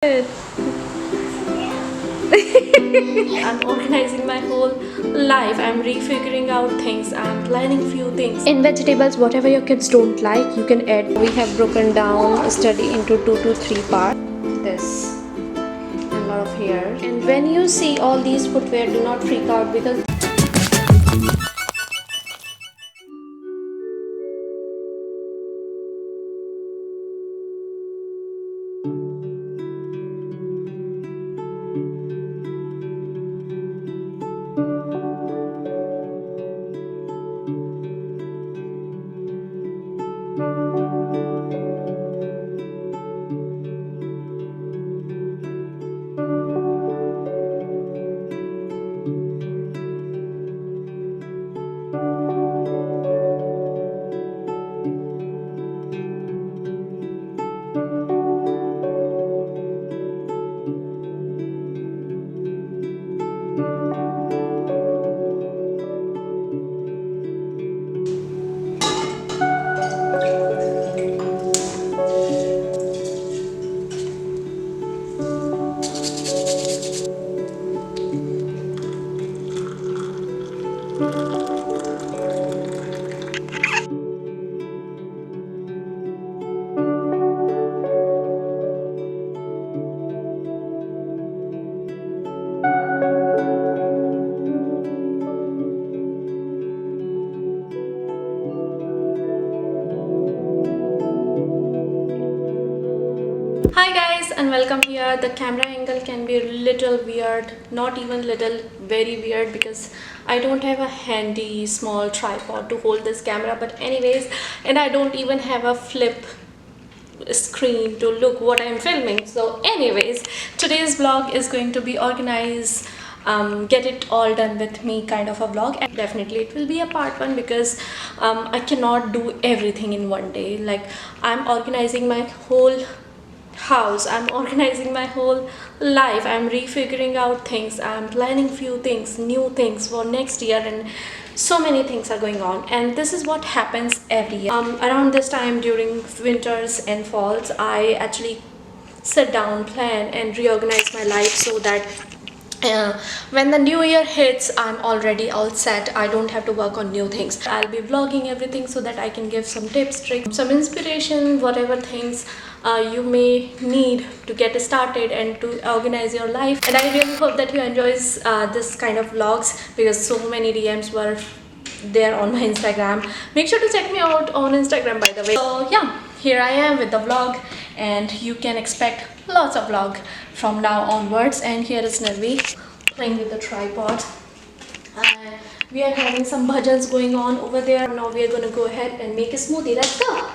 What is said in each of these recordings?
Good. I'm organizing my whole life. I'm refiguring out things. I'm planning few things. In vegetables, whatever your kids don't like, you can add. We have broken down a study into 2 to 3 parts. This and a lot of hair. And when you see all these footwear, do not freak out because hi guys and welcome here. The camera angle can be a little weird, not even little, very weird because I don't have a handy small tripod to hold this camera, but anyways, and I don't even have a flip screen to look what I'm filming. So anyways, today's vlog is going to be organized, get it all done with me kind of a vlog, and definitely it will be a part one because I cannot do everything in one day. Like, I'm organizing my whole house, I'm organizing my whole life, I'm refiguring out things, I'm planning few things, new things for next year, and so many things are going on. And this is what happens every year. Around this time during winters and falls, I actually sit down, plan and reorganize my life so that when the new year hits, I'm already all set. I don't have to work on new things. I'll be vlogging everything so that I can give some tips, tricks, some inspiration, whatever things you may need to get started and to organize your life. And I really hope that you enjoy this kind of vlogs because so many DMs were there on my Instagram. Make sure to check me out on Instagram, by the way. So yeah, here I am with the vlog, and you can expect lots of vlog from now onwards. And here is Nirvi playing with the tripod, and we are having some bhajans going on over there. Now we are going to go ahead and make a smoothie. Let's go.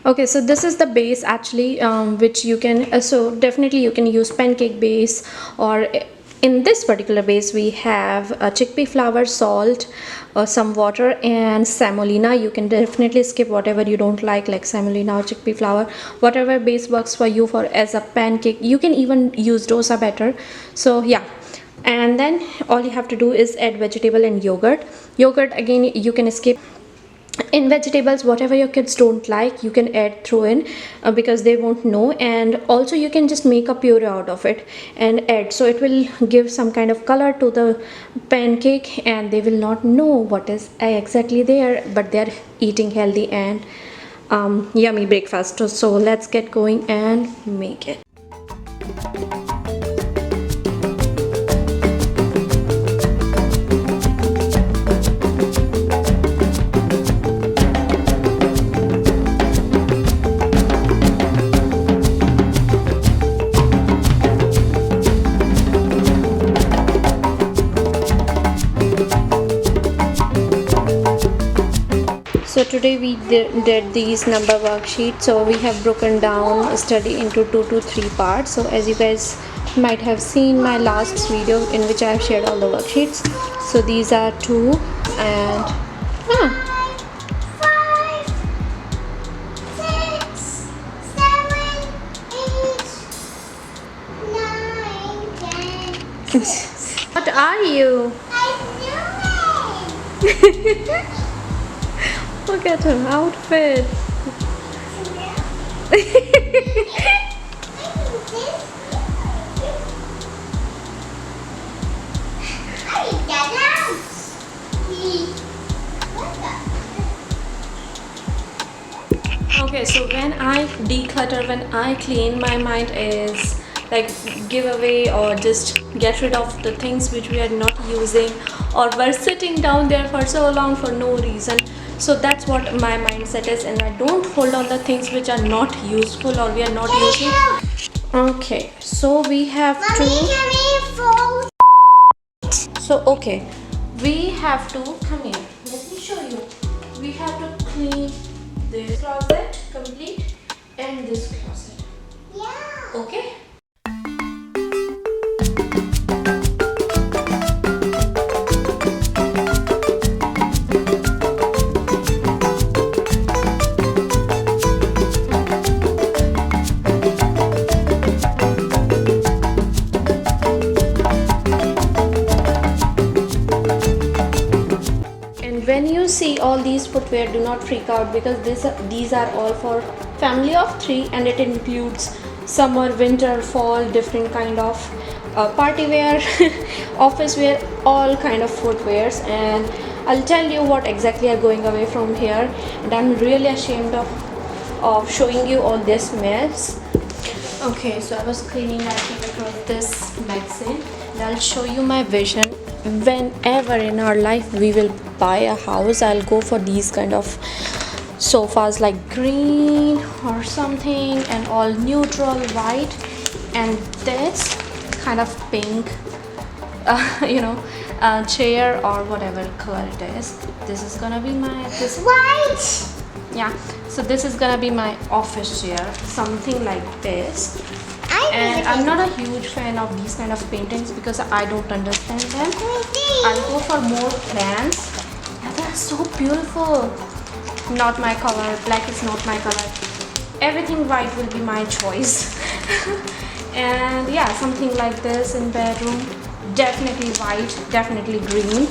Okay, so this is the base actually, which you can so definitely you can use pancake base, or in this particular base we have chickpea flour, salt, some water and semolina. You can definitely skip whatever you don't like semolina or chickpea flour, whatever base works for you for as a pancake. You can even use dosa batter. So yeah, And then all you have to do is add vegetable and yogurt again. You can skip in vegetables, whatever your kids don't like you can add through in, because they won't know. And also you can just make a puree out of it and add, so it will give some kind of color to the pancake, and they will not know what is exactly there, but they're eating healthy and yummy breakfast. So let's get going and make it. So today we did these number worksheets. So we have broken down study into 2 to 3 parts. So as you guys might have seen my last video in which I have shared all the worksheets. So these are 2 and 5, 6, 7, 8, 9, 10. What are you? Look at her outfit. Okay, so when I declutter, when I clean, my mind is like give away or just get rid of the things which we are not using or were sitting down there for so long for no reason. So that's what my mindset is, and I don't hold on the things which are not useful or we are not using. Okay, so we have to. So okay, we have to come here. Let me show you. We have to clean this closet complete and this closet. Yeah. Okay. When you see all these footwear, do not freak out, because these are all for family of 3 and it includes summer, winter, fall, different kind of party wear, office wear, all kind of footwears. And I'll tell you what exactly are going away from here, and I'm really ashamed of showing you all this mess. Okay, so I was cleaning, I came across this magazine and I'll show you my vision. Whenever in our life we will buy a house, I'll go for these kind of sofas like green or something, and all neutral white, and this kind of pink chair or whatever color it is. This is gonna be my white. Yeah, so this is gonna be my office chair, something like this. And I'm not a huge fan of these kind of paintings because I don't understand them. I'll go for more plants. Yeah, they're so beautiful. Not my color. Black is not my color. Everything white will be my choice. And yeah, something like this in bedroom. Definitely white, definitely green,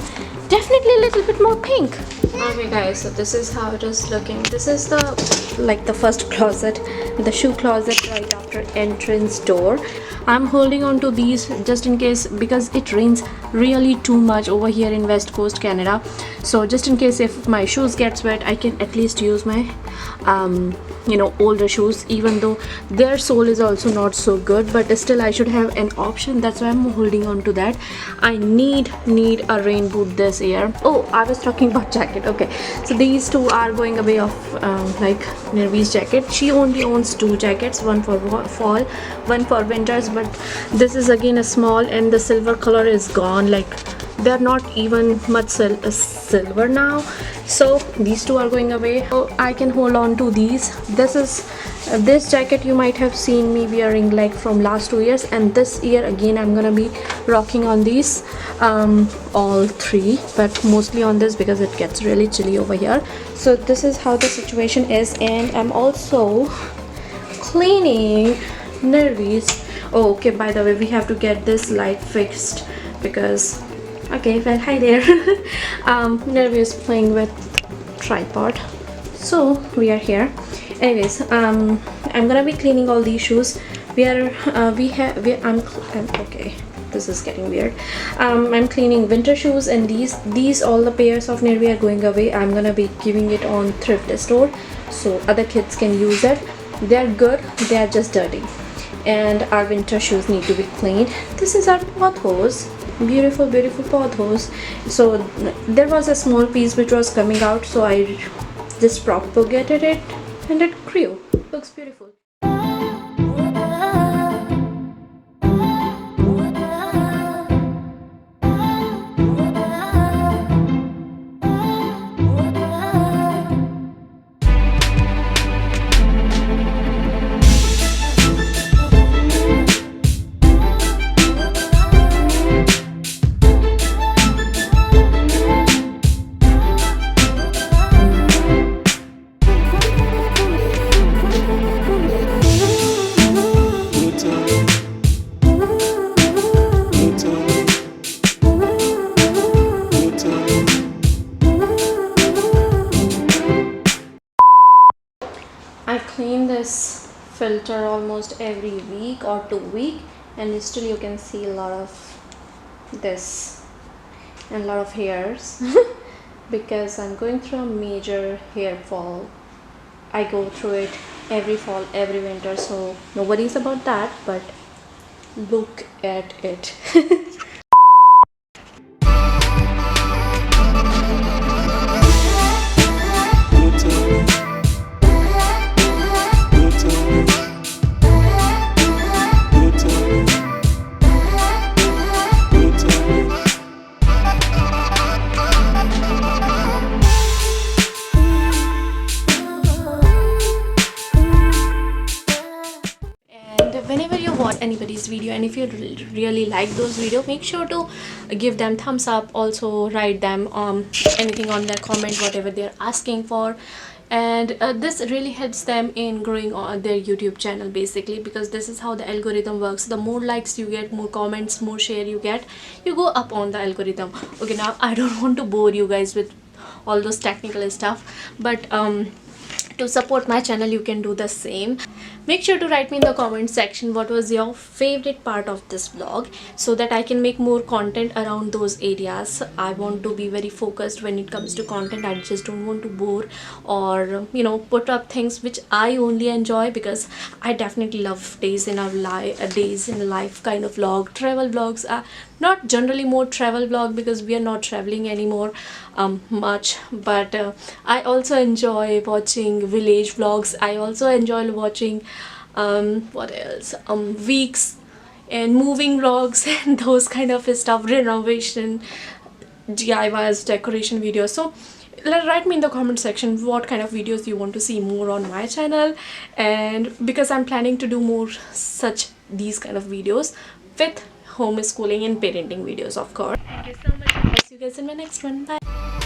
definitely a little bit more pink. Okay guys, so this is how it is looking. This is the first closet, the shoe closet right after entrance door. I'm holding on to these just in case, because it rains really too much over here in West Coast Canada. So just in case if my shoes gets wet, I can at least use my older shoes, even though their sole is also not so good, but still I should have an option. That's why I'm holding on to that. I need a rain boot this year. Oh, I was talking about jacket. Okay, so these two are going away of like Nirvi's jacket. She only owns 2 jackets, one for fall, one for winters, but this is again a small, and the silver color is gone. Like they're not even much silver now. So these two are going away. So I can hold on to these. This jacket you might have seen me wearing like from last 2 years, and this year again I'm gonna be rocking on these all 3, but mostly on this because it gets really chilly over here. So this is how the situation is, and I'm also cleaning Nirvi's. Oh, okay, by the way, we have to get this light fixed because okay, well, hi there. Nirvi is playing with tripod, so we are here. Anyways, I'm gonna be cleaning all these shoes. I'm okay, this is getting weird. I'm cleaning winter shoes, and these all the pairs of Nirvi are going away. I'm gonna be giving it on thrift store so other kids can use it. They're good, they are just dirty, and our winter shoes need to be cleaned. This is our path hose, beautiful path hose. So there was a small piece which was coming out, so I just propagated it and it grew. Looks beautiful. I clean this filter almost every week or 2 week, and still you can see a lot of this and a lot of hairs because I'm going through a major hair fall. I go through it every fall, every winter, so no worries about that, but look at it. Whenever you watch anybody's video, and if you really like those videos, make sure to give them thumbs up. Also write them anything on their comment, whatever they're asking for, and this really helps them in growing on their YouTube channel basically, because this is how the algorithm works. The more likes you get, more comments, more share you get, you go up on the algorithm. Okay, now I don't want to bore you guys with all those technical stuff, but to support my channel you can do the same. Make sure to write me in the comment section what was your favorite part of this vlog, so that I can make more content around those areas. I want to be very focused when it comes to content. I just don't want to bore or put up things which I only enjoy, because I definitely love days in life kind of vlog. Travel vlogs are not generally more travel vlog because we are not traveling anymore much, but I also enjoy watching village vlogs. I also enjoy watching what else, weeks and moving vlogs and those kind of stuff, renovation, DIYs, decoration videos. So write me in the comment section what kind of videos you want to see more on my channel, and because I'm planning to do more these kind of videos with homeschooling and parenting videos, of course. Thank you so much. I'll see you guys in my next one. Bye.